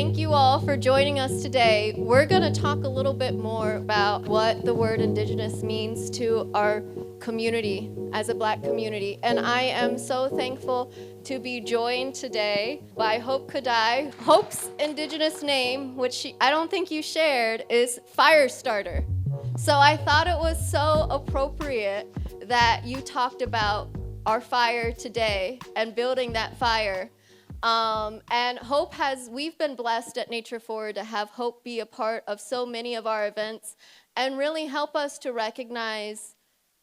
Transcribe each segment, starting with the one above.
thank you all for joining us today. We're going to talk a little bit more about what the word Indigenous means to our community as a Black community. And I am so thankful to be joined today by Hope Kadai. Hope's Indigenous name, which I don't think you shared, is Firestarter. So I thought it was so appropriate that you talked about our fire today and building that fire. And we've been blessed at Nature Forward to have Hope be a part of so many of our events and really help us to recognize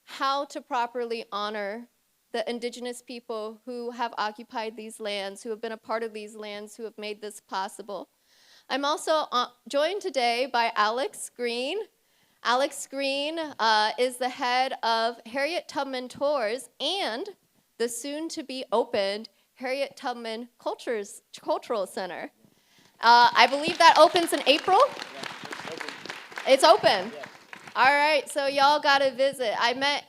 how to properly honor the Indigenous people who have occupied these lands, who have been a part of these lands, who have made this possible. I'm also joined today by Alex Green. Alex Green is the head of Harriet Tubman Tours and the soon-to-be opened Harriet Tubman Cultural Center. I believe that opens in April? It's open. All right, so y'all got to visit. I met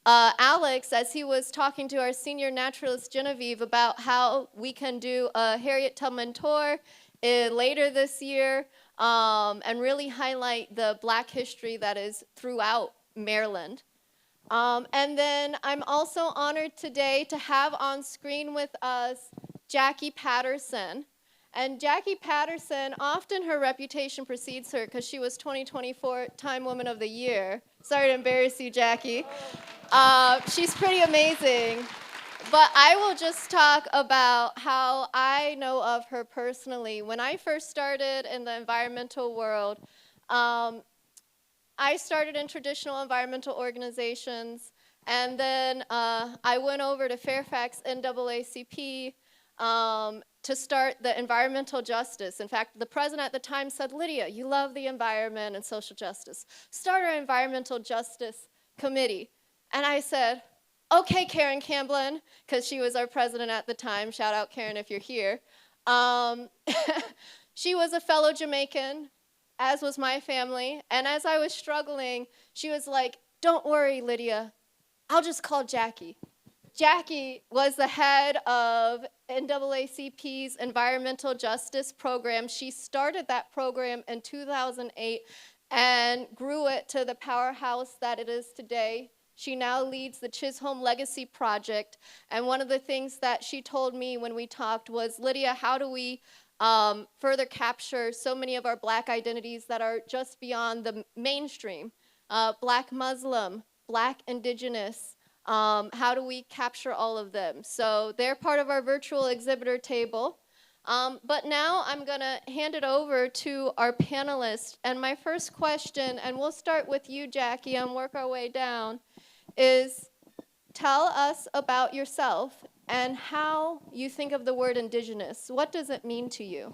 Alex as he was talking to our senior naturalist Genevieve about how we can do a Harriet Tubman tour later this year and really highlight the Black history that is throughout Maryland. And then I'm also honored today to have on screen with us Jackie Patterson. And Jackie Patterson, often her reputation precedes her because she was 2024 Time Woman of the Year. Sorry to embarrass you, Jackie. She's pretty amazing. But I will just talk about how I know of her personally. When I first started in the environmental world, I started in traditional environmental organizations, and then I went over to Fairfax NAACP to start the environmental justice. In fact, the president at the time said, Lydia, you love the environment and social justice. Start our environmental justice committee. And I said, okay, Karen Camblin, because she was our president at the time. Shout out, Karen, if you're here. She was a fellow Jamaican, as was my family. And as I was struggling, she was like, don't worry, Lydia. I'll just call Jackie. Jackie was the head of NAACP's Environmental Justice Program. She started that program in 2008 and grew it to the powerhouse that it is today. She now leads the Chisholm Legacy Project. And one of the things that she told me when we talked was, Lydia, how do we further capture so many of our Black identities that are just beyond the mainstream? Black Muslim, Black Indigenous, how do we capture all of them? So they're part of our virtual exhibitor table. But now I'm gonna hand it over to our panelists. And my first question, and we'll start with you, Jackie, and work our way down, is tell us about yourself and how you think of the word Indigenous. What does it mean to you?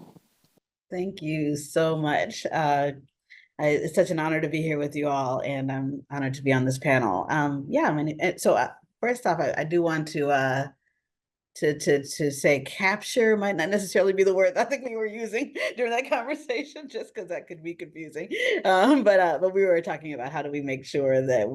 Thank you so much. It's such an honor to be here with you all, and I'm honored to be on this panel. First off, I do want to say capture might not necessarily be the word I think we were using during that conversation, just because that could be confusing. But we were talking about how do we make sure that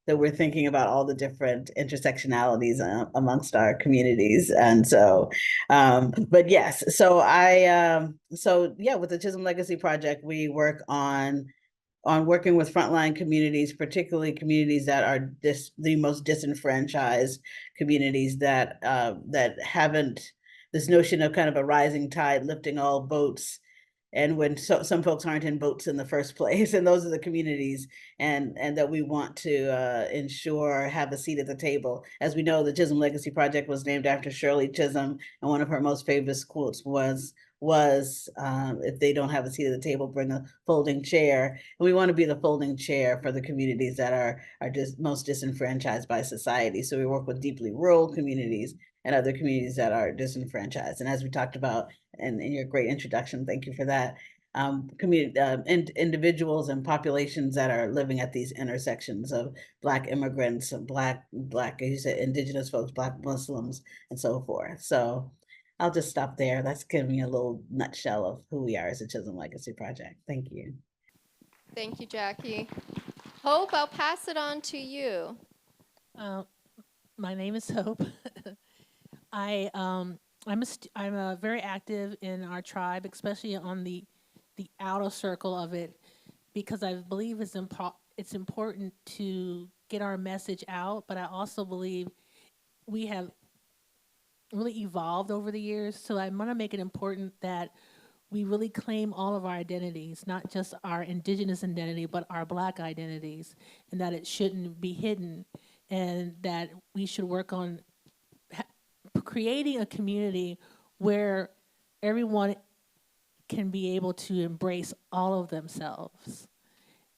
we're thinking about all the different intersectionalities amongst our communities. And so, but yes, so with the Chisholm Legacy Project, we work on working with frontline communities, particularly communities that are the most disenfranchised communities that haven't this notion of kind of a rising tide lifting all boats. And when some folks aren't in boats in the first place, and those are the communities and that we want to ensure have a seat at the table. As we know, the Chisholm Legacy Project was named after Shirley Chisholm, and one of her most famous quotes was if they don't have a seat at the table, bring a folding chair. And we want to be the folding chair for the communities that are just most disenfranchised by society. So we work with deeply rural communities and other communities that are disenfranchised. And as we talked about in your great introduction, thank you for that, individuals and populations that are living at these intersections of Black immigrants, Black, you said, Indigenous folks, Black Muslims, and so forth. So I'll just stop there. That's giving me a little nutshell of who we are as a Chisholm Legacy Project. Thank you. Thank you, Jackie. Hope, I'll pass it on to you. My name is Hope. I I'm very active in our tribe, especially on the outer circle of it, because I believe it's important to get our message out. But I also believe we have really evolved over the years. So I want to make it important that we really claim all of our identities, not just our indigenous identity, but our black identities, and that it shouldn't be hidden, and that we should work on creating a community where everyone can be able to embrace all of themselves.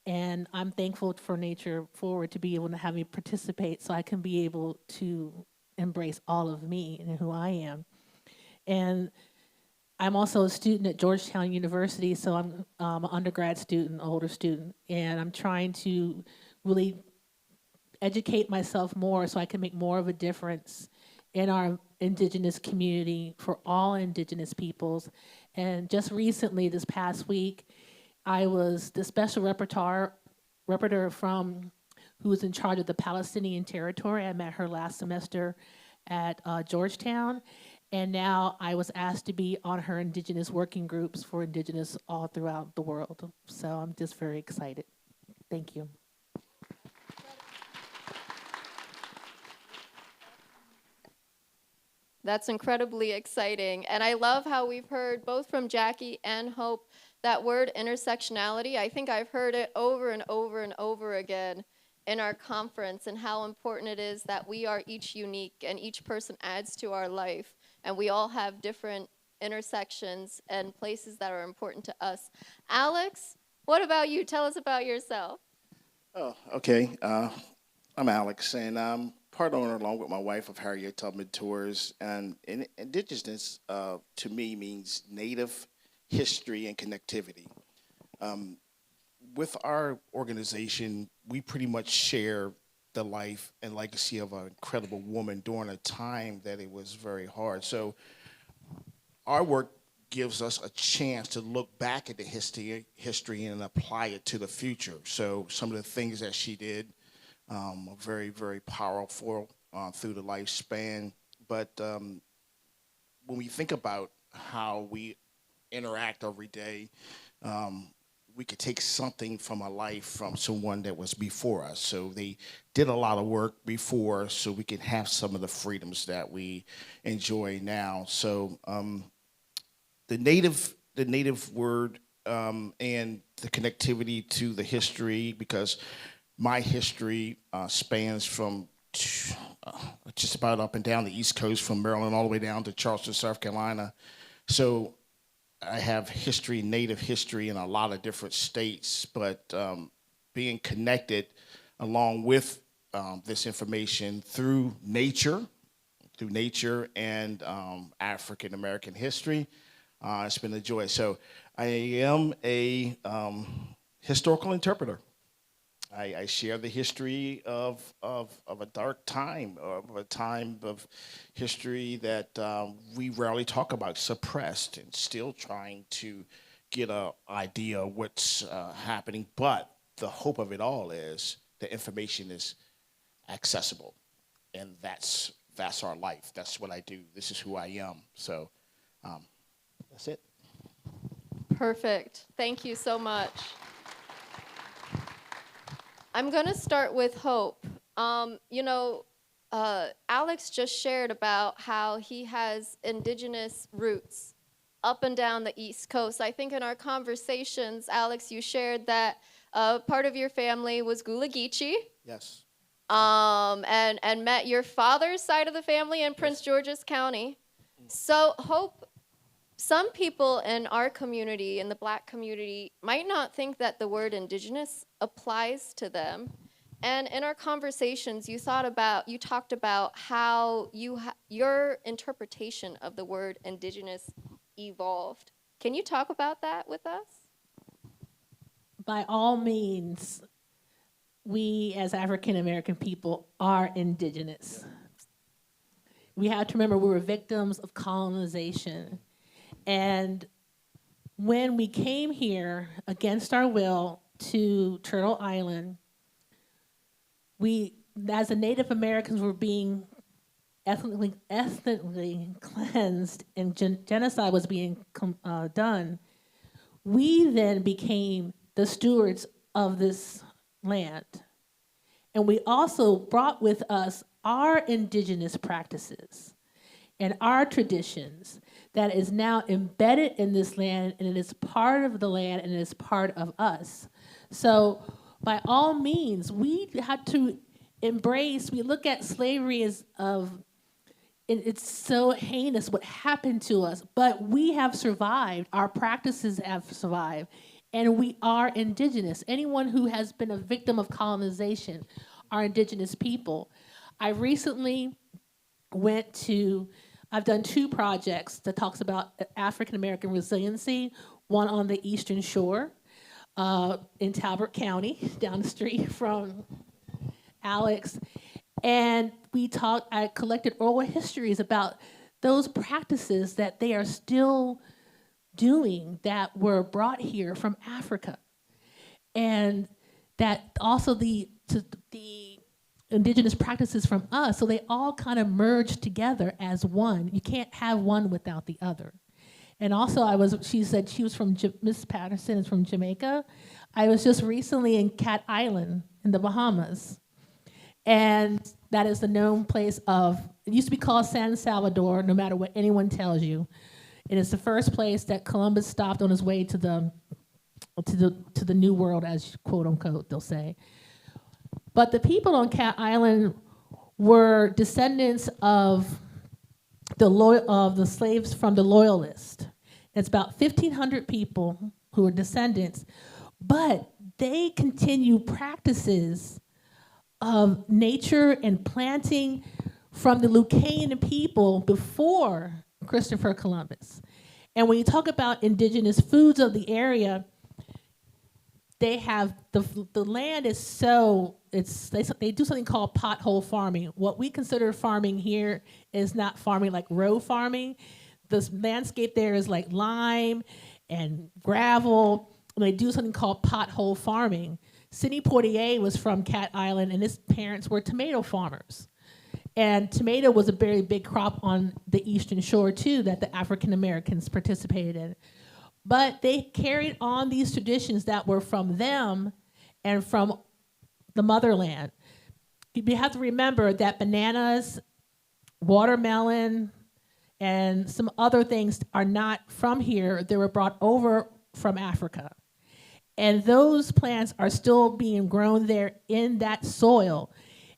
And I'm thankful for Nature Forward to be able to have me participate so I can be able to embrace all of me and who I am. And I'm also a student at Georgetown University, so I'm an undergrad student, older student, and I'm trying to really educate myself more so I can make more of a difference in our indigenous community for all indigenous peoples. And just recently, this past week, I was the special rapporteur from who was in charge of the Palestinian territory. I met her last semester at Georgetown, and now I was asked to be on her indigenous working groups for indigenous all throughout the world. So I'm just very excited. Thank you. That's incredibly exciting. And I love how we've heard both from Jackie and Hope that word intersectionality. I think I've heard it over and over and over again in our conference, and how important it is that we are each unique and each person adds to our life. And we all have different intersections and places that are important to us. Alex, what about you? Tell us about yourself. Oh, okay. I'm Alex, and I'm part owner along with my wife of Harriet Tubman Tours. And indigenous to me means native history and connectivity. Um, with our organization, we pretty much share the life and legacy of an incredible woman during a time that it was very hard. So our work gives us a chance to look back at the history and apply it to the future. So some of the things that she did are very, very powerful through the lifespan. But when we think about how we interact every day, um, we could take something from a life from someone that was before us. So they did a lot of work before, so we can have some of the freedoms that we enjoy now. So the native word and the connectivity to the history, because my history spans from uh, just about up and down the East Coast, from Maryland all the way down to Charleston, South Carolina. So I have history, native history in a lot of different states, but being connected along with this information through nature and African American history, it's been a joy. So I am a historical interpreter. I share the history of a dark time, of a time of history that we rarely talk about, suppressed, and still trying to get an idea of what's happening. But the hope of it all is the information is accessible, and that's our life. That's what I do. This is who I am. So that's it. Perfect. Thank you so much. I'm going to start with Hope. Alex just shared about how he has indigenous roots up and down the East Coast. I think in our conversations, Alex, you shared that part of your family was Gula Geechee, Yes. and met your father's side of the family in Prince Yes. George's County. So, Hope, some people in our community, in the Black community, might not think that the word indigenous applies to them. And in our conversations, you talked about how your interpretation of the word indigenous evolved. Can you talk about that with us? By all means, we as African American people are indigenous. We have to remember we were victims of colonization. And when we came here against our will to Turtle Island, we, as the Native Americans, were being ethnically cleansed and genocide was being done, we then became the stewards of this land. And we also brought with us our indigenous practices and our traditions that is now embedded in this land, and it is part of the land, and it is part of us. So by all means, we had to embrace, we look at slavery as it's so heinous what happened to us, but we have survived, our practices have survived, and we are indigenous. Anyone who has been a victim of colonization are indigenous people. I recently I've done 2 projects that talks about African American resiliency, one on the Eastern Shore in Talbot County, down the street from Alex. And I collected oral histories about those practices that they are still doing that were brought here from Africa. And that also the indigenous practices from us, so they all kind of merge together as one. You can't have one without the other. And also she said she was from, Miss Patterson is from Jamaica. I was just recently in Cat Island in the Bahamas. And that is the known place it used to be called San Salvador, no matter what anyone tells you. It is the first place that Columbus stopped on his way to the New World, as quote unquote, they'll say. But the people on Cat Island were descendants of the slaves from the Loyalists. It's about 1,500 people who are descendants, but they continue practices of nature and planting from the Lucanian people before Christopher Columbus. And when you talk about indigenous foods of the area, they have the land is they do something called pothole farming. What we consider farming here is not farming like row farming. The landscape there is like lime and gravel. And they do something called pothole farming. Sidney Poitier was from Cat Island, and his parents were tomato farmers. And tomato was a very big crop on the Eastern Shore too that the African Americans participated in. But they carried on these traditions that were from them and from the motherland. You have to remember that bananas, watermelon, and some other things are not from here. They were brought over from Africa. And those plants are still being grown there in that soil.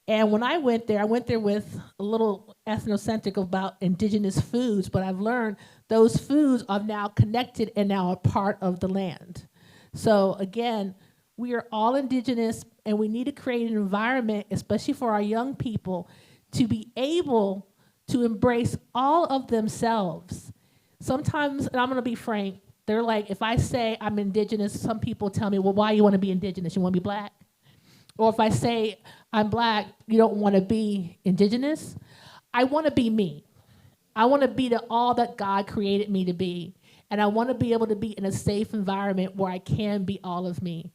And when I went there with a little ethnocentric about indigenous foods, but I've learned those foods are now connected and now a part of the land. So again, we are all indigenous, and we need to create an environment, especially for our young people, to be able to embrace all of themselves. Sometimes, and I'm gonna be frank, they're like, if I say I'm indigenous, some people tell me, well, why you wanna be indigenous? You wanna be black? Or if I say I'm black, you don't wanna be indigenous? I wanna be me. I wanna be all that God created me to be. And I wanna be able to be in a safe environment where I can be all of me.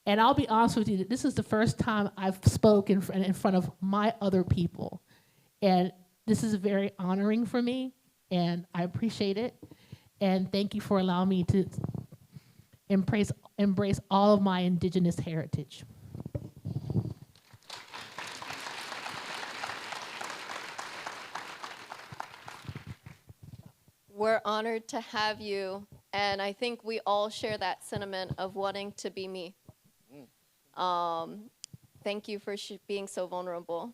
And I'll be honest with you, this is the first time I've spoken in front of my other people. And this is very honoring for me, and I appreciate it. And thank you for allowing me to embrace all of my indigenous heritage. We're honored to have you, and I think we all share that sentiment of wanting to be me. Thank you for being so vulnerable.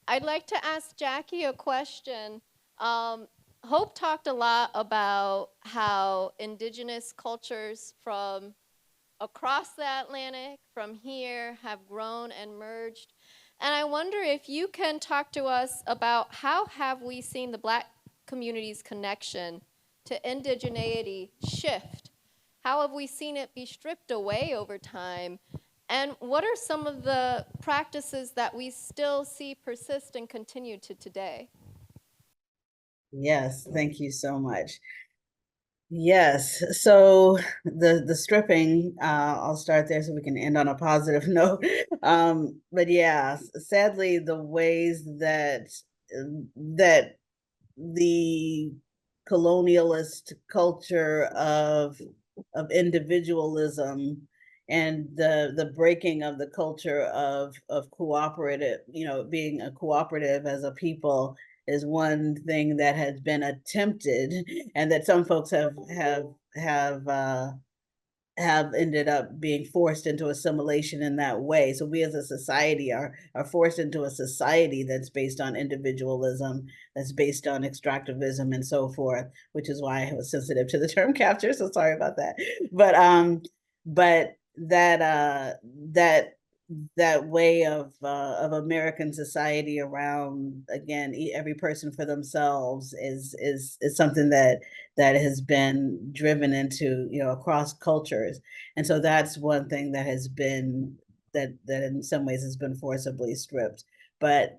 I'd like to ask Jackie a question. Hope talked a lot about how indigenous cultures from across the Atlantic, from here, have grown and merged. And I wonder if you can talk to us about how have we seen the Black community's connection to indigeneity shift? How have we seen it be stripped away over time? And what are some of the practices that we still see persist and continue to today? Yes, thank you so much. Yes, so the stripping, I'll start there so we can end on a positive note. But yeah, sadly, the ways that that the colonialist culture of individualism and the breaking of the culture of cooperative, being a cooperative as a people is one thing that has been attempted, and that some folks have ended up being forced into assimilation in that way. So we as a society are forced into a society that's based on individualism, that's based on extractivism and so forth, which is why I was sensitive to the term capture. So sorry about that. But that way of American society around, again, every person for themselves is something that has been driven into, across cultures. And so that's one thing that has been, that in some ways has been forcibly stripped. But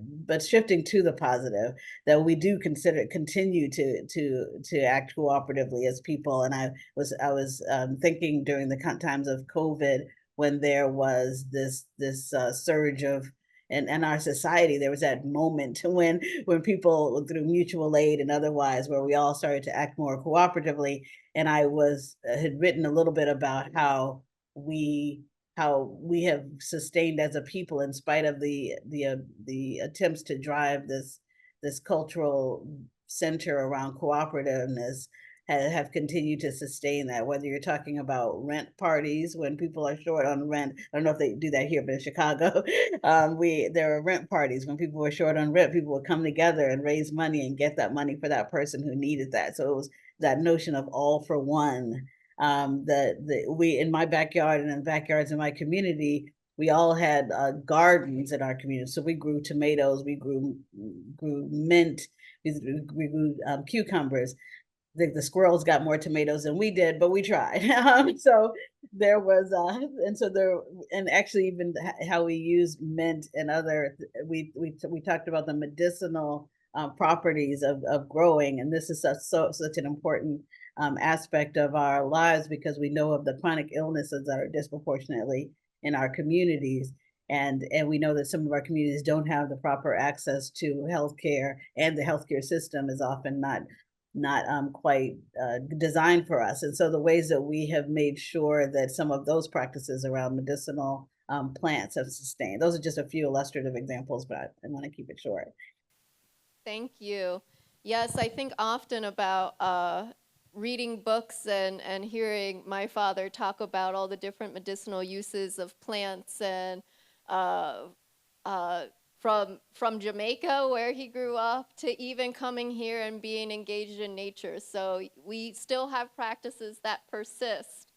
shifting to the positive, that we do continue to act cooperatively as people. And I was thinking during the times of COVID, when there was this surge of, in our society, there was that moment when people, through mutual aid and otherwise, where we all started to act more cooperatively. And I had written a little bit about we we have sustained as a people, in spite of the attempts to drive this cultural center around cooperativeness, have continued to sustain that. Whether you're talking about rent parties, when people are short on rent, I don't know if they do that here, but in Chicago, there are rent parties. When people were short on rent, people would come together and raise money and get that money for that person who needed that. So it was that notion of all for one. We, in my backyard and in backyards in my community, we all had gardens in our community. So we grew tomatoes, we grew mint, we grew cucumbers. The squirrels got more tomatoes than we did, but we tried. So there was, and actually even how we use mint and other, we talked about the medicinal properties of growing, and this is such an important aspect of our lives, because we know of the chronic illnesses that are disproportionately in our communities. And we know that some of our communities don't have the proper access to healthcare, and the healthcare system is often not quite designed for us. And so the ways that we have made sure that some of those practices around medicinal plants have sustained. Those are just a few illustrative examples, but I want to keep it short. Thank you. Yes, I think often about reading books and hearing my father talk about all the different medicinal uses of plants, and uh, uh, from Jamaica, where he grew up, to even coming here and being engaged in nature. So we still have practices that persist.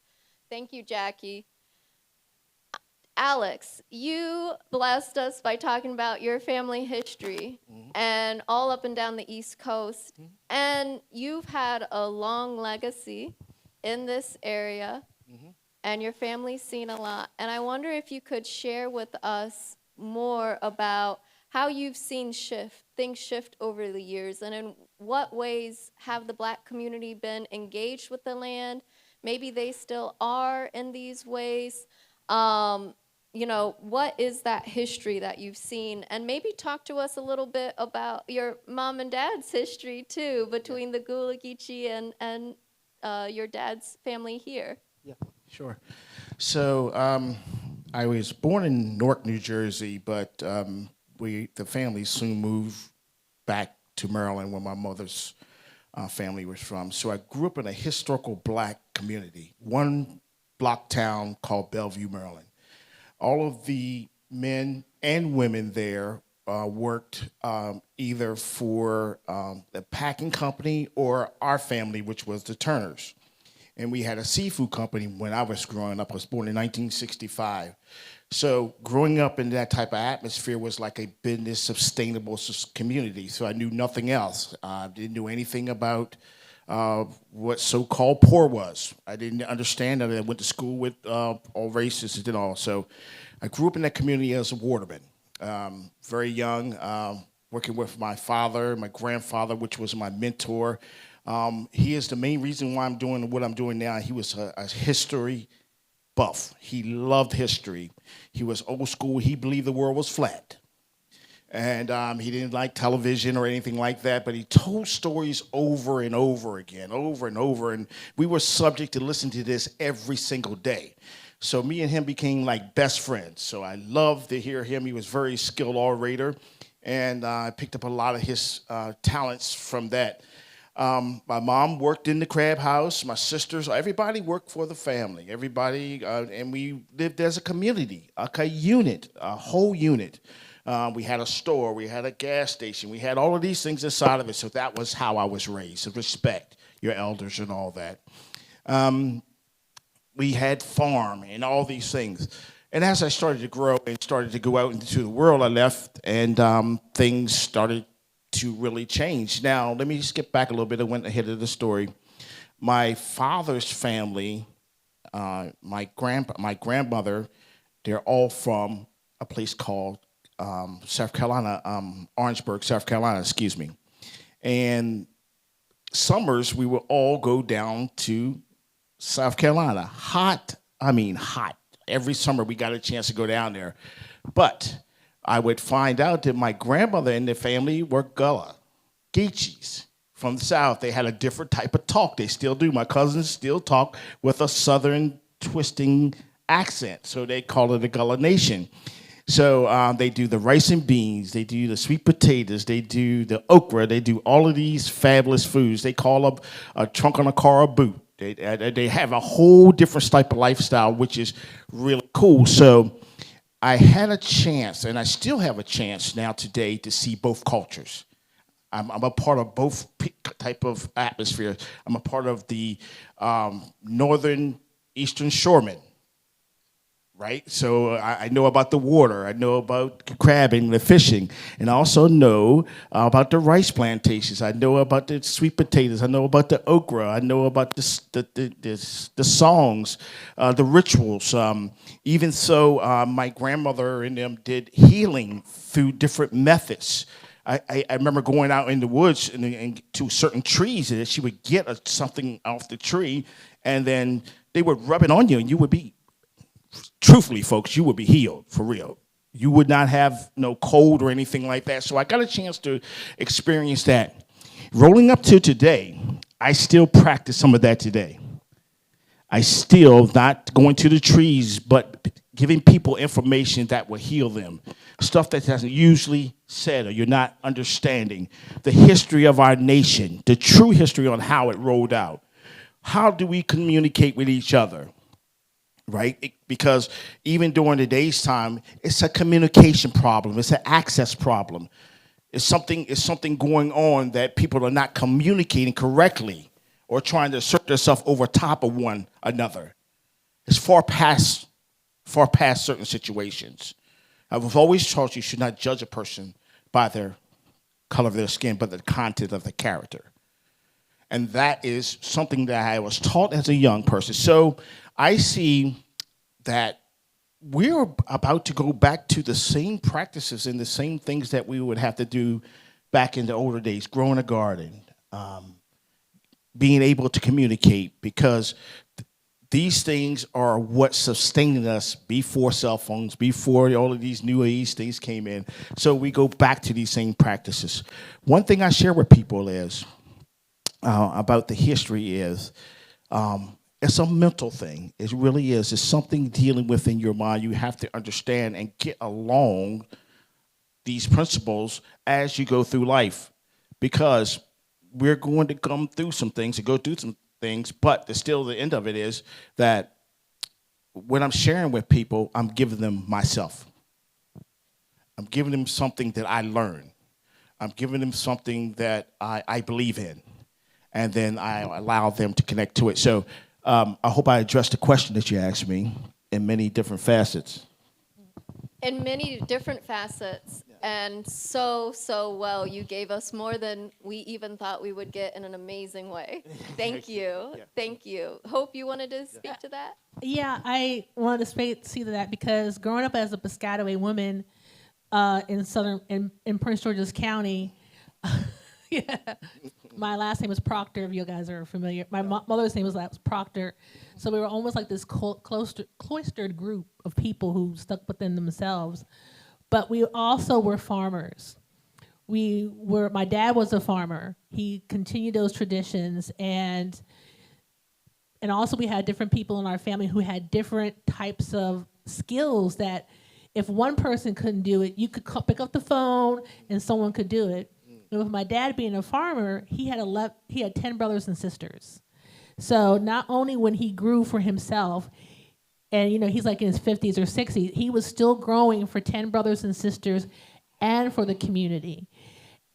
Thank you, Jackie. Alex, you blessed us by talking about your family history and all up and down the East Coast. And you've had a long legacy in this area, and your family's seen a lot. And I wonder if you could share with us more about how you've seen things shift over the years, and in what ways have the Black community been engaged with the land? Maybe they still are in these ways. What is that history that you've seen? And maybe talk to us a little bit about your mom and dad's history too, between the Gullah Geechee and your dad's family here. Yeah, sure. So I was born in Newark, New Jersey, but the family soon moved back to Maryland, where my mother's family was from. So I grew up in a historical Black community, one block town called Bellevue, Maryland. All of the men and women there worked either for the packing company or our family, which was the Turners. And we had a seafood company when I was growing up. I was born in 1965. So growing up in that type of atmosphere was like a business sustainable community. So I knew nothing else. I didn't know anything about what so-called poor was. I didn't understand that. I went to school with all races and all. So I grew up in that community as a waterman, very young, working with my father, my grandfather, which was my mentor. He is the main reason why I'm doing what I'm doing now. He was a history buff. He loved history. He was old school. He believed the world was flat. And he didn't like television or anything like that, but he told stories over and over again, over and over. And we were subject to listen to this every single day. So me and him became like best friends. So I loved to hear him. He was a very skilled orator. And I picked up a lot of his talents from that. My mom worked in the crab house. My sisters, everybody worked for the family. Everybody, and we lived as a community, a unit, a whole unit. We had a store, we had a gas station, we had all of these things inside of it. So that was how I was raised, so respect your elders and all that. We had farm and all these things. And as I started to grow and started to go out into the world, I left and things started to really change. Now, let me skip back a little bit. I went ahead of the story. My father's family, my grandmother, they're all from a place called South Carolina, Orangeburg, South Carolina, excuse me. And summers, we would all go down to South Carolina. Hot. Every summer we got a chance to go down there. But I would find out that my grandmother and their family were Gullah, Geechees from the South. They had a different type of talk. They still do. My cousins still talk with a Southern twisting accent. So they call it a Gullah Nation. So they do the rice and beans, they do the sweet potatoes, they do the okra, they do all of these fabulous foods. They call up a trunk on a car a boot. They have a whole different type of lifestyle, which is really cool. So I had a chance, and I still have a chance now today to see both cultures. I'm a part of both type of atmosphere. I'm a part of the northern eastern shoremen. Right? So I know about the water. I know about crabbing, the fishing. And I also know about the rice plantations. I know about the sweet potatoes. I know about the okra. I know about the songs, the rituals. Even so, my grandmother and them did healing through different methods. I remember going out in the woods and to certain trees, and she would get something off the tree, and then they would rub it on you, and you would be, truthfully, folks, you would be healed, for real. You would not have no cold or anything like that. So I got a chance to experience that. Rolling up to today, I still practice some of that today. I still not going to the trees, but giving people information that will heal them. Stuff that hasn't usually said or you're not understanding. The history of our nation, the true history on how it rolled out. How do we communicate with each other? Right? Because even during today's time, it's a communication problem. It's an access problem. It's something going on that people are not communicating correctly or trying to assert themselves over top of one another. It's far past certain situations. I've always taught you should not judge a person by their color of their skin, but the content of the character. And that is something that I was taught as a young person. So I see that we're about to go back to the same practices and the same things that we would have to do back in the older days, growing a garden, being able to communicate, because these things are what sustained us before cell phones, before all of these new age things came in. So we go back to these same practices. One thing I share with people is about the history is it's a mental thing. It really is. It's something dealing within your mind. You have to understand and get along these principles as you go through life, because we're going to come through some things and go through some things, but the end of it is that when I'm sharing with people, I'm giving them myself. I'm giving them something that I learned. I'm giving them something that I believe in, and then I allow them to connect to it. So I hope I addressed the question that you asked me in many different facets. In many different facets, and so well. You gave us more than we even thought we would get in an amazing way. Thank you. Yeah. Thank you. Hope you wanted to speak to that? Yeah, I wanted to see to that because growing up as a Piscataway woman in Prince George's County, yeah, my last name was Proctor. If you guys are familiar, my mother's name was Proctor, so we were almost like this cloistered group of people who stuck within themselves. but we also were farmers. My dad was a farmer. He continued those traditions, and also we had different people in our family who had different types of skills that if one person couldn't do it, you could pick up the phone and someone could do it. And with my dad being a farmer, he had 10 brothers and sisters. So not only when he grew for himself, and he's like in his 50s or 60s, he was still growing for 10 brothers and sisters and for the community.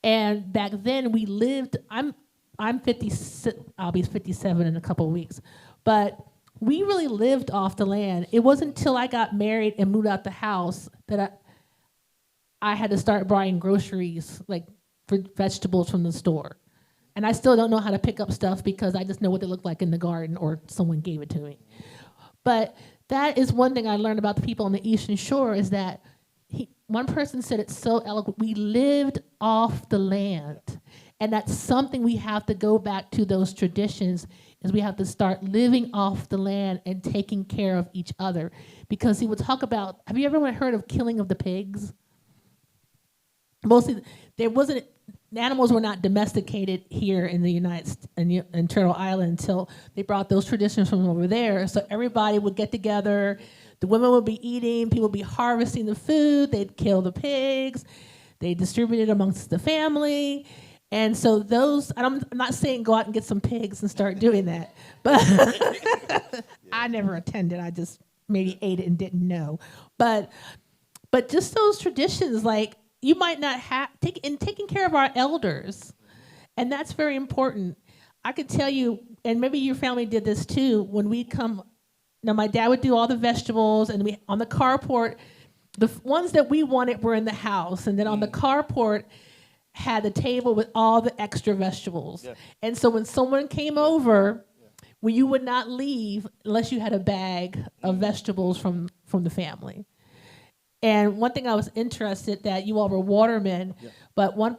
And back then we lived, I'm 56, I'll be 57 in a couple of weeks, but we really lived off the land. It wasn't until I got married and moved out the house that I had to start buying groceries, like for vegetables from the store. And I still don't know how to pick up stuff because I just know what they look like in the garden or someone gave it to me. But that is one thing I learned about the people on the Eastern Shore is that one person said it so eloquent, we lived off the land. And that's something we have to go back to, those traditions, is we have to start living off the land and taking care of each other. Because he would talk about, have you ever heard of killing of the pigs? Mostly, the animals were not domesticated here in the in Turtle Island until they brought those traditions from over there. So everybody would get together, the women would be eating, people would be harvesting the food, they'd kill the pigs, they distributed amongst the family. And so I'm not saying go out and get some pigs and start doing that, but I never attended. I just maybe ate it and didn't know. But just those traditions, like you might not have taking care of our elders, and that's very important. I could tell you, and maybe your family did this too. When we come, my dad would do all the vegetables, and on the carport, the ones that we wanted were in the house, and then on the carport had the table with all the extra vegetables. Yeah. And so when someone came over, well, you would not leave unless you had a bag of vegetables from the family. And one thing I was interested that you all were watermen, but one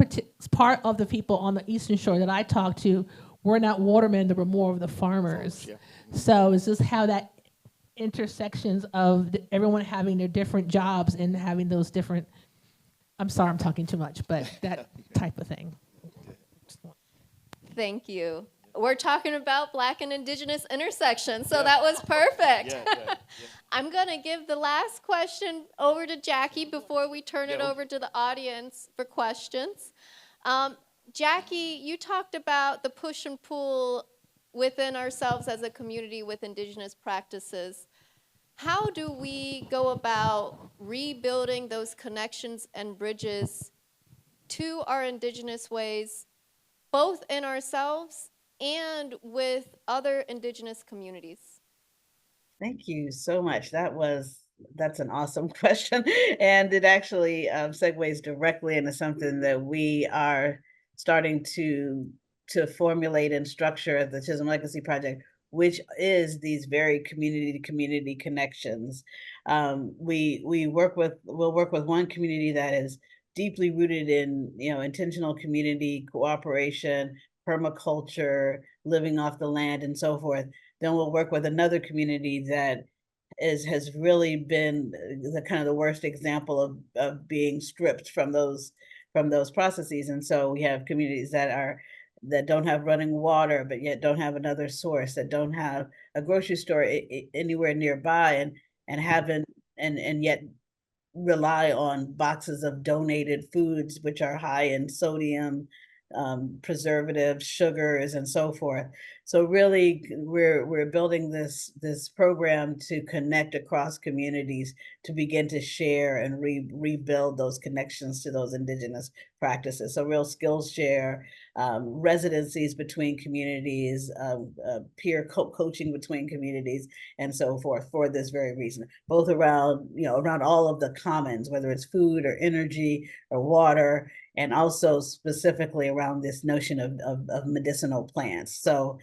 part of the people on the Eastern Shore that I talked to were not watermen, they were more of the farmers. So it's just how that intersections of everyone having their different jobs and having those different, I'm sorry I'm talking too much, but that type of thing. Thank you. We're talking about Black and Indigenous intersections, so that was perfect. I'm going to give the last question over to Jackie before we turn it over to the audience for questions. Jackie, you talked about the push and pull within ourselves as a community with Indigenous practices. How do we go about rebuilding those connections and bridges to our Indigenous ways, both in ourselves and with other Indigenous communities? Thank you so much. That's an awesome question. And it actually segues directly into something that we are starting to formulate and structure at the Chisholm Legacy Project, which is these very community-to-community connections. We'll work with one community that is deeply rooted in intentional community cooperation, permaculture, living off the land, and so forth. Then we'll work with another community that has really been the kind of the worst example of being stripped from those processes. And so we have communities that don't have running water, but yet don't have another source, that don't have a grocery store anywhere nearby, and yet rely on boxes of donated foods, which are high in sodium, preservatives, sugars, and so forth. So really, we're building this program to connect across communities to begin to share and rebuild those connections to those Indigenous practices. So real skills share, residencies between communities, peer coaching between communities, and so forth, for this very reason, both around all of the commons, whether it's food or energy or water, and also specifically around this notion of medicinal plants. So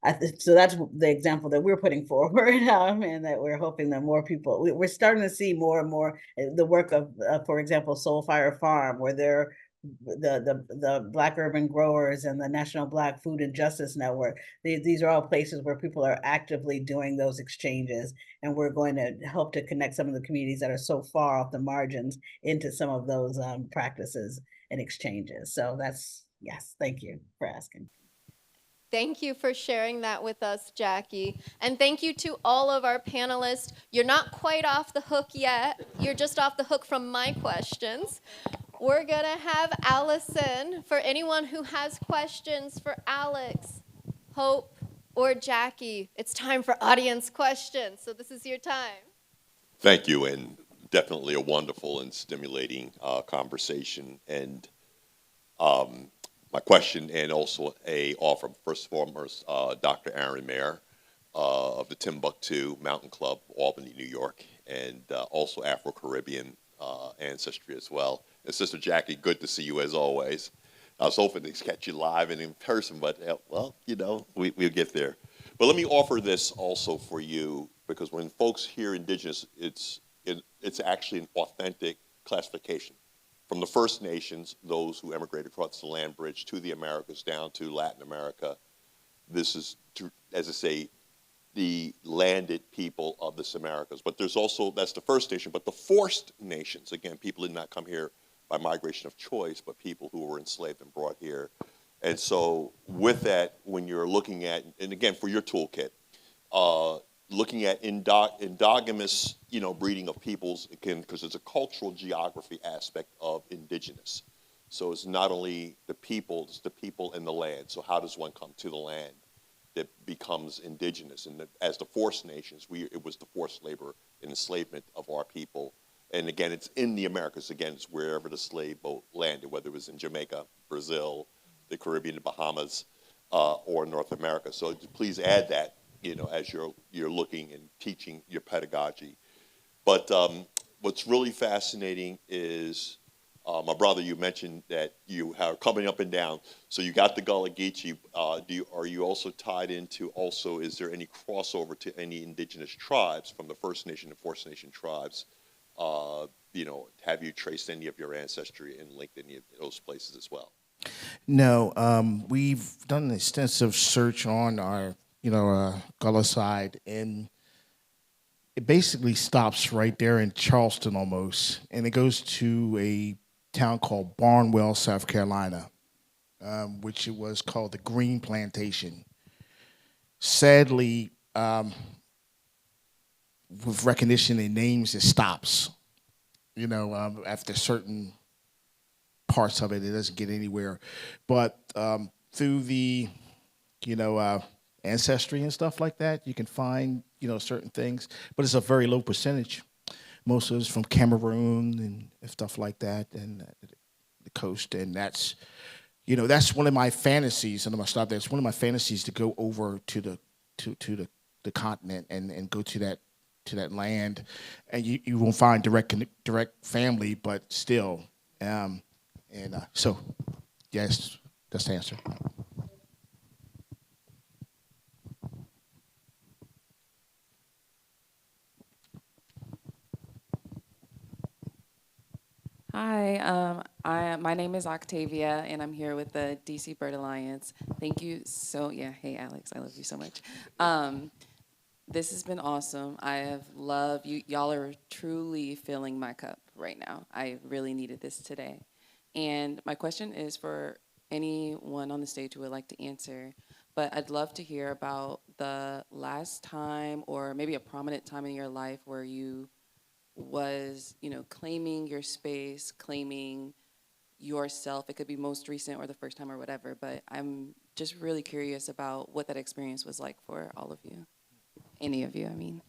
that's the example that we're putting forward, and that we're hoping that more people, we're starting to see more and more the work of, for example, Soul Fire Farm, where they're the Black Urban Growers and the National Black Food and Justice Network. These are all places where people are actively doing those exchanges, and we're going to help to connect some of the communities that are so far off the margins into some of those practices and exchanges. So that's, yes, thank you for asking. Thank you for sharing that with us, Jackie. And thank you to all of our panelists. You're not quite off the hook yet. You're just off the hook from my questions. We're going to have Allison. For anyone who has questions for Alex, Hope, or Jackie, it's time for audience questions. So this is your time. Thank you, and definitely a wonderful and stimulating conversation. And my question, and also a offer, first and foremost, Dr. Aaron Mayer of the Timbuktu Mountain Club, Albany, New York, and also Afro-Caribbean ancestry as well. And Sister Jackie, good to see you as always. I was hoping to catch you live and in person, but well, you know, we'll get there. But let me offer this also for you, because when folks hear indigenous, it's actually an authentic classification. From the First Nations, those who emigrated across the land bridge to the Americas down to Latin America, this is, as I say, the landed people of the Americas. But there's also, that's the First Nation, but the forced nations, again, people did not come here by migration of choice, but people who were enslaved and brought here. And so with that, when you're looking at, and again, for your toolkit, looking at endogamous, breeding of peoples, again, because there's a cultural geography aspect of indigenous. So it's not only the people, it's the people and the land. So how does one come to the land that becomes indigenous? And as the forced nations, it was the forced labor and enslavement of our people. And again, it's in the Americas. Again, it's wherever the slave boat landed, whether it was in Jamaica, Brazil, the Caribbean, the Bahamas, or North America. So please add that, as you're looking and teaching your pedagogy. But what's really fascinating is, my brother, you mentioned that you are coming up and down. So you got the Gullah Geechee. Are you also tied into, is there any crossover to any indigenous tribes from the First Nation and First Nation tribes? Have you traced any of your ancestry and linked any of those places as well? No, we've done an extensive search on our, Gullah side, and it basically stops right there in Charleston almost, and it goes to a town called Barnwell, South Carolina, which it was called the Green Plantation. Sadly, with recognition in names, it stops. After certain parts of it, it doesn't get anywhere. But through the, ancestry and stuff like that, you can find, certain things. But it's a very low percentage. Most of it's from Cameroon and stuff like that, and the coast. And that's, that's one of my fantasies. And I'm gonna stop there. It's one of my fantasies to go over to the continent and go to that land, and you won't find direct family, but still. So, yes, that's the answer. Hi, my name is Octavia, and I'm here with the DC Bird Alliance. Thank you hey Alex, I love you so much. This has been awesome. I have loved you. Y'all are truly filling my cup right now. I really needed this today. And my question is for anyone on the stage who would like to answer, but I'd love to hear about the last time or maybe a prominent time in your life where you was, claiming your space, claiming yourself. It could be most recent or the first time or whatever, but I'm just really curious about what that experience was like for all of you. Any of you, I mean.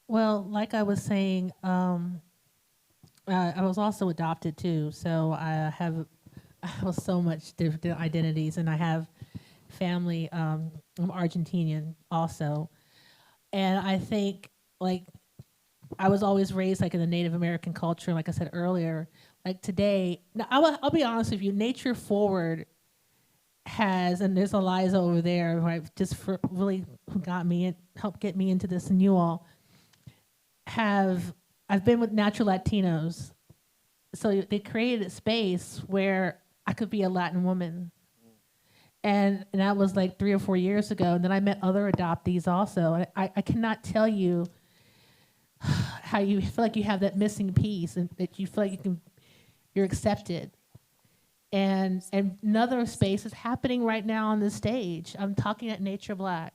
Well, like I was saying, I was also adopted too, so I have so much different identities, and I have family. I'm Argentinian also, and I think I was always raised in the Native American culture. Like I said earlier, today, now I'll be honest with you. Nature Forward has, and there's Eliza over there, right? Just for really who got me and helped get me into this, and you all have. I've been with Natural Latinos So they created a space where I could be a Latin woman. And that was like 3 or 4 years ago. And then I met other adoptees also. And I cannot tell you how you feel like you have that missing piece and that you feel like you're accepted. And another space is happening right now on the stage. I'm talking at Nature Black.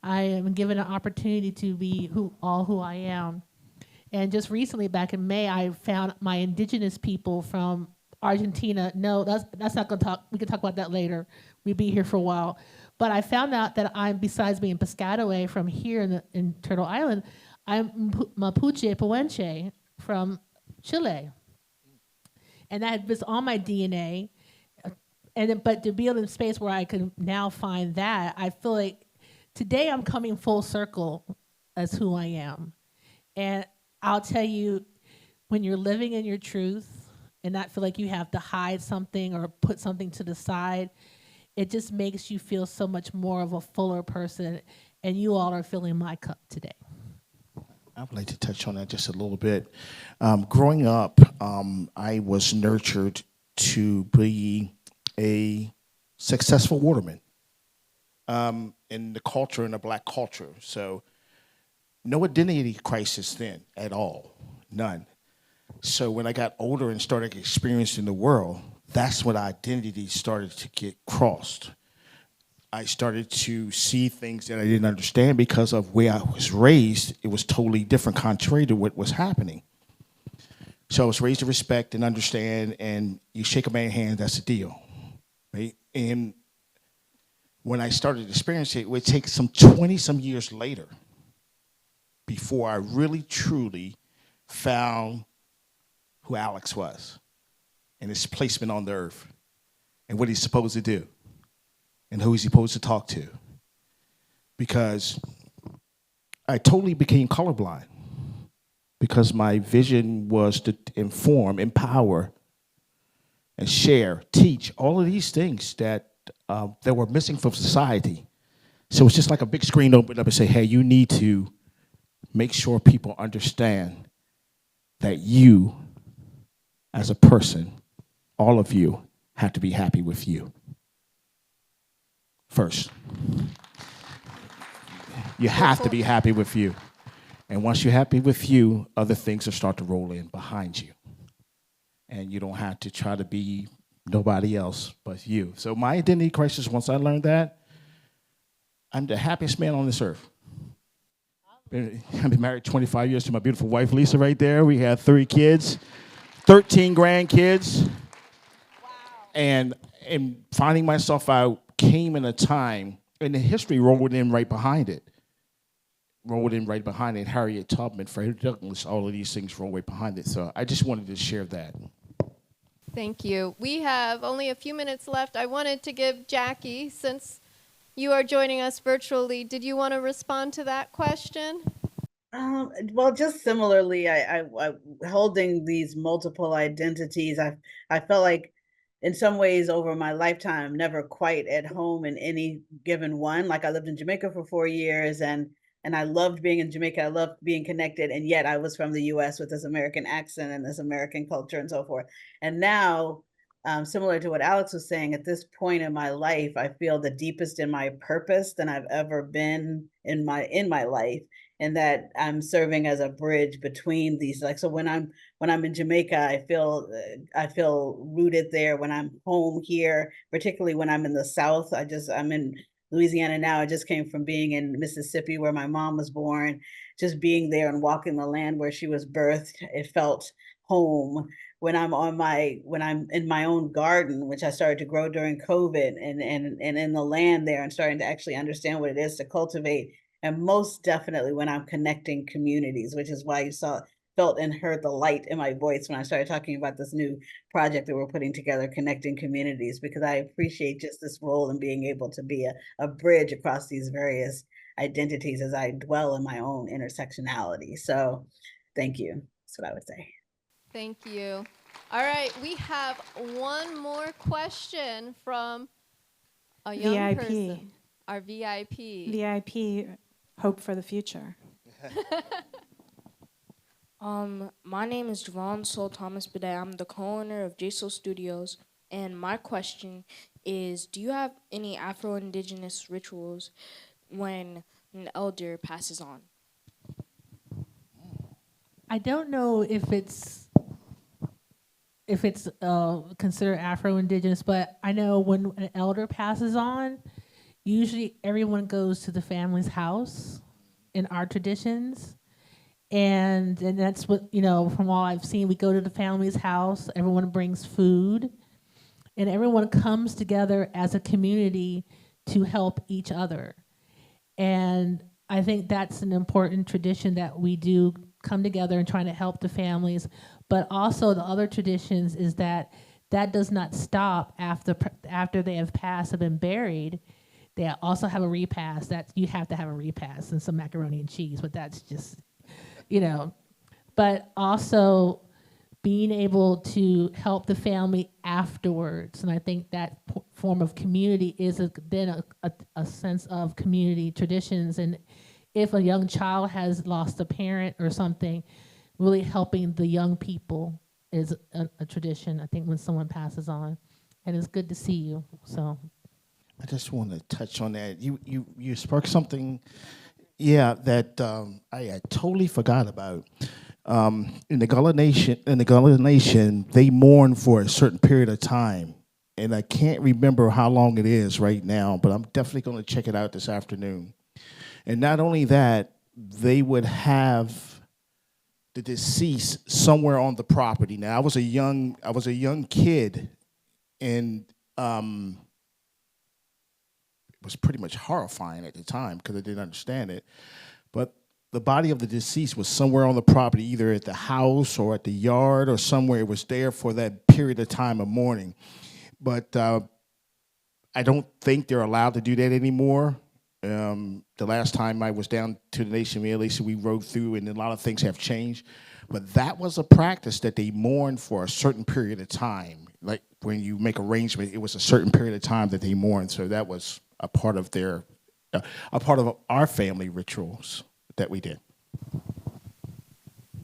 I am given an opportunity to be who I am. And just recently, back in May, I found my indigenous people from Argentina. No, that's not going to talk. We can talk about that later. We'll be here for a while. But I found out that I'm, besides being Piscataway from here in Turtle Island, I'm Mapuche Pehuenche from Chile. And that was on my DNA. But to be in a space where I can now find that, I feel like today I'm coming full circle as who I am. And I'll tell you, when you're living in your truth and not feel like you have to hide something or put something to the side, it just makes you feel so much more of a fuller person. And you all are filling my cup today. I would like to touch on that just a little bit. Growing up, I was nurtured to be a successful waterman in the culture, in the black culture. So no identity crisis then at all, none. So when I got older and started experiencing the world, that's when identity started to get crossed. I started to see things that I didn't understand because of where I was raised. It was totally different, contrary to what was happening. So I was raised to respect and understand, and you shake a man's hand, that's a deal, right? And when I started experiencing it, it would take some 20-some years later before I really, truly found who Alex was and his placement on the earth and what he's supposed to do and who he's supposed to talk to. Because I totally became colorblind because my vision was to inform, empower, and share, teach, all of these things that were missing from society. So it's just like a big screen opened up and say, hey, you need to make sure people understand that you, as a person, all of you, have to be happy with you first. You have to be happy with you. And once you're happy with you, other things will start to roll in behind you. And you don't have to try to be nobody else but you. So my identity crisis, once I learned that, I'm the happiest man on this earth. I've been married 25 years to my beautiful wife, Lisa, right there. We have 3 kids, 13 grandkids. Wow. And finding myself out came in a time, and the history rolled in right behind it. Harriet Tubman, Frederick Douglass, all of these things roll right behind it. So I just wanted to share that. Thank you. We have only a few minutes left. I wanted to give Jackie, since you are joining us virtually, did you want to respond to that question? Well, just similarly, I holding these multiple identities, I felt like in some ways over my lifetime, never quite at home in any given one. Like I lived in Jamaica for 4 years and I loved being in Jamaica. I loved being connected. And yet I was from the US with this American accent and this American culture and so forth. And now, similar to what Alex was saying, at this point in my life, I feel the deepest in my purpose than I've ever been in my life. And that I'm serving as a bridge between these. Like, so when I'm in Jamaica, I feel rooted there. When I'm home here, particularly when I'm in the South, I'm in Louisiana now. I just came from being in Mississippi where my mom was born. Just being there and walking the land where she was birthed, it felt home. When I'm in my own garden, which I started to grow during COVID, and in the land there and starting to actually understand what it is to cultivate. And most definitely when I'm connecting communities, which is why you felt and heard the light in my voice when I started talking about this new project that we're putting together, connecting communities, because I appreciate just this role in being able to be a bridge across these various identities as I dwell in my own intersectionality. So thank you. That's what I would say. Thank you. All right, we have one more question from a young person. Our VIP. VIP, hope for the future. My name is Javon Sol Thomas Bidet. I'm the co-owner of JSO Studios, and my question is: do you have any Afro-Indigenous rituals when an elder passes on? I don't know if it's considered Afro-Indigenous, but I know when an elder passes on, usually everyone goes to the family's house in our traditions. And that's what, from all I've seen, we go to the family's house, everyone brings food, and everyone comes together as a community to help each other. And I think that's an important tradition that we do, come together and trying to help the families. But also the other traditions is that does not stop after they have passed and been buried. They also have a repast. That you have to have a repast and some macaroni and cheese, but that's just, you know. But also being able to help the family afterwards. And I think that form of community is then a sense of community traditions. And if a young child has lost a parent or something, really helping the young people is a tradition, I think, when someone passes on. And it's good to see you, so. I just want to touch on that. You sparked something, yeah, that I had totally forgot about. In the Gullah Nation, they mourn for a certain period of time, and I can't remember how long it is right now, but I'm definitely going to check it out this afternoon. And not only that, they would have the deceased somewhere on the property. Now, I was a young kid, and it was pretty much horrifying at the time because I didn't understand it. But the body of the deceased was somewhere on the property, either at the house or at the yard or somewhere. It was there for that period of time of mourning. But I don't think they're allowed to do that anymore. The last time I was down to the Nation Valley, so we rode through, and a lot of things have changed. But that was a practice that they mourned for a certain period of time. Like when you make arrangement, it was a certain period of time that they mourned. So that was a part of a part of our family rituals that we did.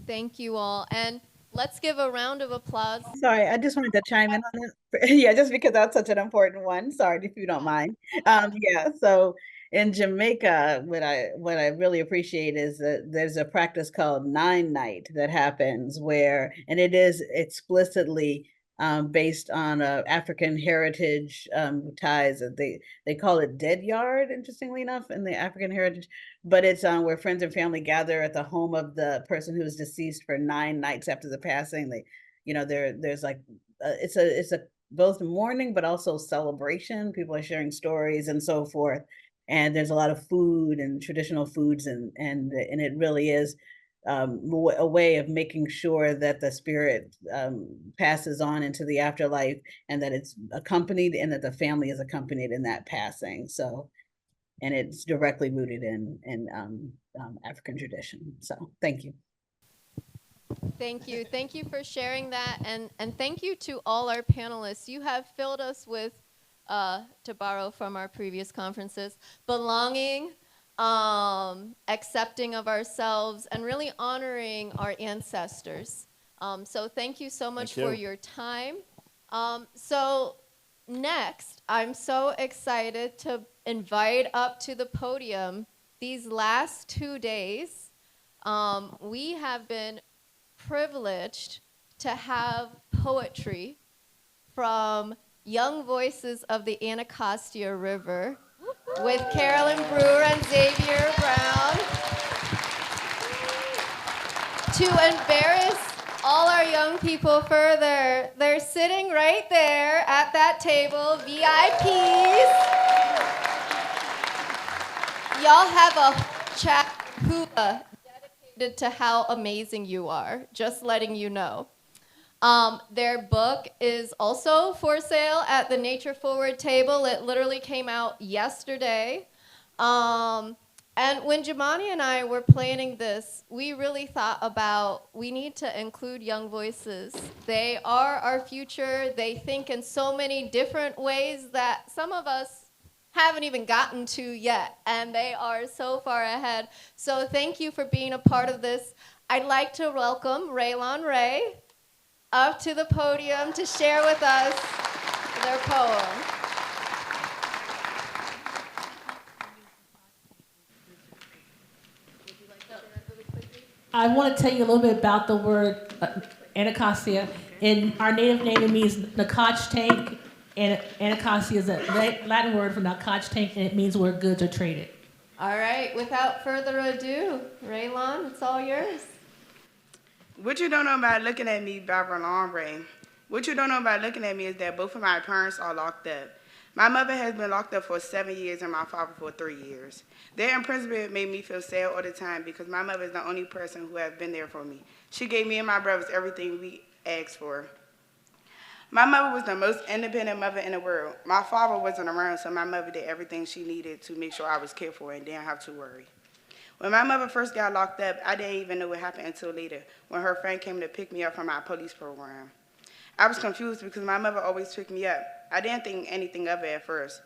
Thank you all. And let's give a round of applause. Sorry, I just wanted to chime in on it. Yeah, just because that's such an important one. Sorry if you don't mind. Yeah, so in Jamaica, what I really appreciate is that there's a practice called Nine Night that happens where, and it is explicitly based on African heritage ties. They call it Dead Yard, interestingly enough, in the African heritage. But it's where friends and family gather at the home of the person who is deceased for 9 nights after the passing. There's like it's a both mourning but also celebration. People are sharing stories and so forth, and there's a lot of food and traditional foods, and it really is a way of making sure that the spirit passes on into the afterlife, and that it's accompanied, and that the family is accompanied in that passing. So, and it's directly rooted in African tradition. So, thank you. Thank you. Thank you for sharing that. And thank you to all our panelists. You have filled us with, to borrow from our previous conferences, belonging, accepting of ourselves, and really honoring our ancestors. So thank you so much for your time. So next, I'm so excited to invite up to the podium these last 2 days. We have been privileged to have poetry from young voices of the Anacostia River with Carolyn Brewer and Xavier Brown. To embarrass all our young people further, they're sitting right there at that table, VIPs. Y'all have a chat hula dedicated to how amazing you are, just letting you know. Their book is also for sale at the Nature Forward table. It literally came out yesterday. And when Jamani and I were planning this, we really thought about, we need to include young voices. They are our future. They think in so many different ways that some of us haven't even gotten to yet, and they are so far ahead. So thank you for being a part of this. I'd like to welcome Raylon Ray up to the podium to share with us their poem. I want to tell you a little bit about the word Anacostia. In our native name, it means Nakach tank, and Anacostia is a Latin word for Nakach tank, and it means where goods are traded. All right, without further ado, Raylon, it's all yours. What you don't know about looking at me, Raylon Ray. What you don't know about looking at me is that both of my parents are locked up. My mother has been locked up for 7 years and my father for 3 years. Their imprisonment made me feel sad all the time because my mother is the only person who has been there for me. She gave me and my brothers everything we asked for. My mother was the most independent mother in the world. My father wasn't around, so my mother did everything she needed to make sure I was cared for and didn't have to worry. When my mother first got locked up, I didn't even know what happened until later, when her friend came to pick me up from my police program. I was confused because my mother always picked me up. I didn't think anything of it at first.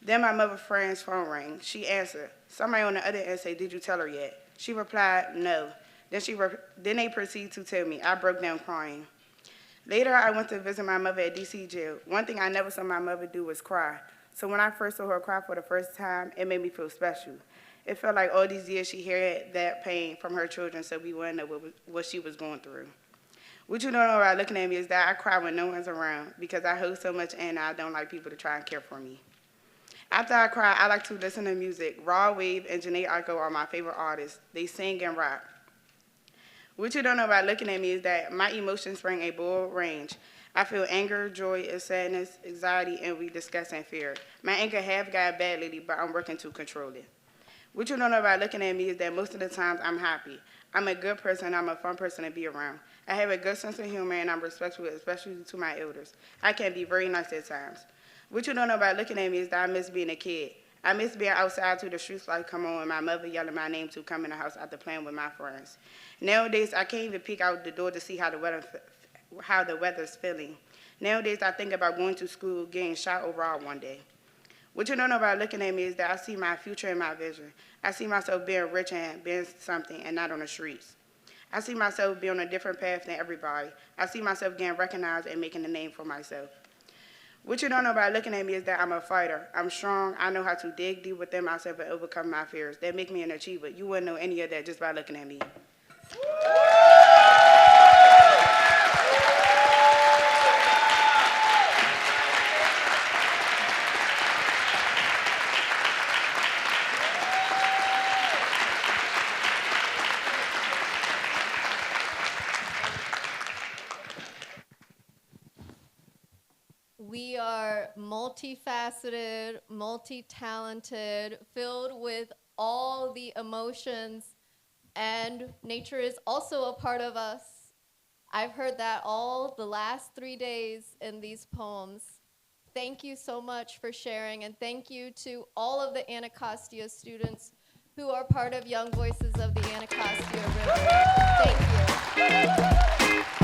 Then my mother's friend's phone rang. She answered. Somebody on the other end said, "Did you tell her yet?" She replied, "No." Then they proceeded to tell me. I broke down crying. Later, I went to visit my mother at DC jail. One thing I never saw my mother do was cry. So when I first saw her cry for the first time, it made me feel special. It felt like all these years she heard that pain from her children, so we wouldn't know what she was going through. What you don't know about looking at me is that I cry when no one's around because I hold so much and I don't like people to try and care for me. After I cry, I like to listen to music. Raw Wave and Janae Aiko are my favorite artists. They sing and rap. What you don't know about looking at me is that my emotions spring a broad range. I feel anger, joy, sadness, anxiety, envy, disgust, and fear. My anger have got bad lately, but I'm working to control it. What you don't know about looking at me is that most of the times I'm happy. I'm a good person. I'm a fun person to be around. I have a good sense of humor, and I'm respectful, especially to my elders. I can be very nice at times. What you don't know about looking at me is that I miss being a kid. I miss being outside till the streets lights come on and my mother yelling my name to come in the house after playing with my friends. Nowadays, I can't even peek out the door to see how the weather's feeling. Nowadays, I think about going to school, getting shot or robbed one day. What you don't know about looking at me is that I see my future in my vision. I see myself being rich and being something and not on the streets. I see myself being on a different path than everybody. I see myself getting recognized and making a name for myself. What you don't know about looking at me is that I'm a fighter. I'm strong. I know how to dig deep within myself and overcome my fears. That make me an achiever. You wouldn't know any of that just by looking at me. We are multifaceted, multi-talented, filled with all the emotions, and nature is also a part of us. I've heard that all the last 3 days in these poems. Thank you so much for sharing, and thank you to all of the Anacostia students who are part of Young Voices of the Anacostia River. Thank you.